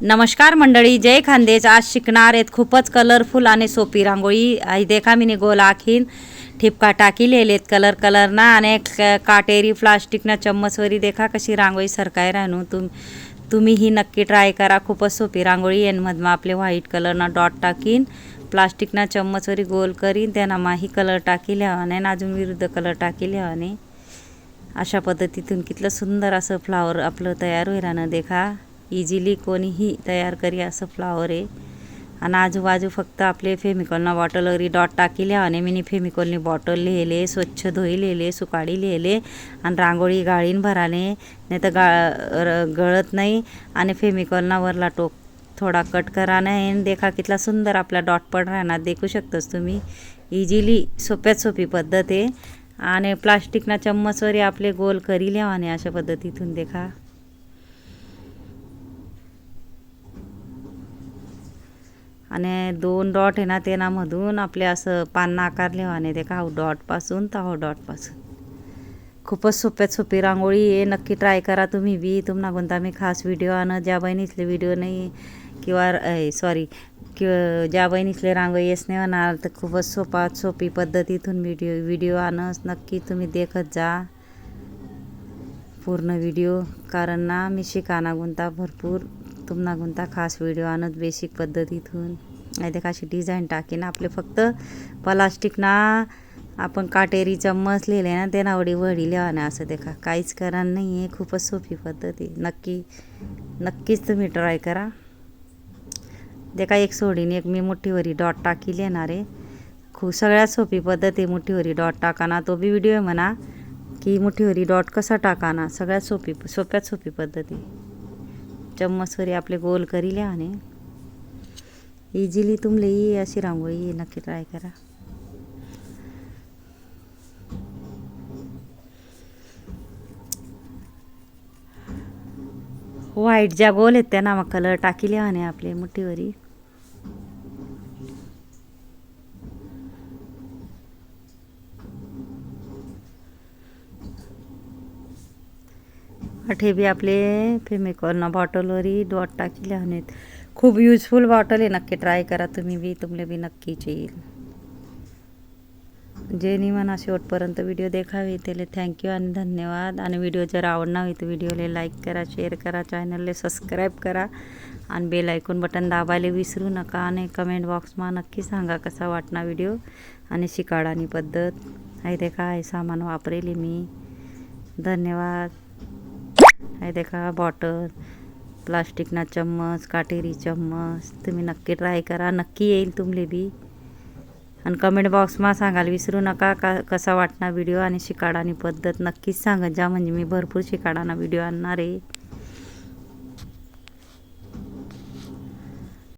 नमस्कार मंडळी, जय खानदेश. आज शिकणार आहेत खूपच कलरफुल आणि सोपी रांगोळी. आई देखा मी गोल आखीन ठिपका टाकी लिहिलेत कलर ना आणि काटेरी प्लास्टिकना चम्मचवरी देखा कशी रांगोळी सरकाय राहणू. तुम्ही ही नक्की ट्राय करा. खूपच सोपी रांगोळी. यांमध्ये आपले व्हाईट कलरना डॉट टाकीन, प्लास्टिकना चम्मचवरी गोल करीन, त्यांना माही कलर टाकी लिहावाने आणि अजून विरुद्ध कलर टाकी लिहावाने. अशा पद्धतीतून कितलं सुंदर असं फ्लावर आपलं तयार होईल ना. देखा इझिली कोणीही तयार करी असं फ्लावर आहे. आणि आजूबाजू फक्त आपले फेमिकॉलना बॉटलवरी डॉट टाकी लिहावाने. मिनी फेमिकॉलनी बॉटल लिहिले, स्वच्छ धुई लिहिले, सुकाडी लिहिले आणि रांगोळी गाळीन भराने, नाही तर गळत नाही. आणि फेमिकॉलना वरला टोक थोडा कट करा नाही. देखा कितला सुंदर आपला डॉट पण राहणार. देखू शकतोच तुम्ही. इझिली सोप्यात सोपी पद्धत आहे. आणि प्लास्टिकना चम्मचवरी आपले गोल करी लिहावाने अशा पद्धतीतून. देखा आणि 2 डॉट आहे ना, तेनामधून आपले असं पान्ना आकार लिहावाने. देखा हा डॉटपासून तर हा डॉटपासून. खूपच सोप्यात सोपी रांगोळी आहे. नक्की ट्राय करा तुम्ही बी. तुम्हाला कोणता मी खास व्हिडिओ आणं ज्या बहिणीसले व्हिडिओ नाही किंवा ज्या बहिणीसले रांगोळी येस नाही होणार तर खूपच सोपी पद्धतीतून व्हिडिओ आणस. नक्की तुम्ही देखत जा पूर्ण व्हिडिओ. कारण ना मी शिकाना गुंता भरपूर तुम्हाला गुंता खास व्हिडिओ आणत बेसिक पद्धतीतून. नाही देखा अशी डिझाईन टाकीन आपले फक्त प्लास्टिक ना आपण काटेरी चम्मच लिहिले ना त्यांना वडी लिहावाने असं. देखा काहीच करा नाही आहे. खूपच सोपी पद्धत आहे. नक्कीच तुम्ही ट्राय करा. देखा एक सोडीने एक मी मुठीवरी डॉट टाकी लिहिणार आहे. सगळ्यात सोपी पद्धत आहे मुठीवरी डॉट टाकाना. तो बी व्हिडिओ आहे म्हणा की मुठीवरी डॉट कसा टाकाना. सगळ्यात सोप्यात सोपी पद्धती. चम्मचवरी आपले गोल करी लिहाने. इझिली तुमले ही अशी रांगोळी नक्की ट्राय करा. व्हाईट ज्या गोल आहेत त्यांना मग कलर टाकी लिहाने आपले मुठीवरी. अठे बी आपले फेमिकॉलना बॉटलवरी डॉट टाकी लिहानेत. खूप यूजफुल बॉटल आहे. नक्की ट्राय करा तुम्ही बी. तुमले बी नक्कीच येईल. जेनी म्हणा शेवटपर्यंत व्हिडिओ देखावी त्याला थँक्यू आणि धन्यवाद. आणि व्हिडिओ जर आवडणार होईल तर व्हिडिओला लाईक करा, शेअर करा, चॅनलला सबस्क्राईब करा आणि बेल आयकॉन बटन दाबायला विसरू नका. आणि कमेंट बॉक्समा नक्की सांगा कसा वाटणार व्हिडिओ आणि शिकाडानी पद्धत. आहे देखा आहे सामान वापरेली मी. धन्यवाद. आहे देखा बॉटल, प्लास्टिकना चम्मच, काटेरी चम्मच. तुम्ही नक्की ट्राय करा. नक्की येईल तुमले बी. आणि कमेंट बॉक्समा सांगायला विसरू नका कसा वाटणार व्हिडिओ आणि शिकाडानी पद्धत. नक्कीच सांगत जा म्हणजे मी भरपूर शिकाडाना व्हिडिओ आणणार आहे.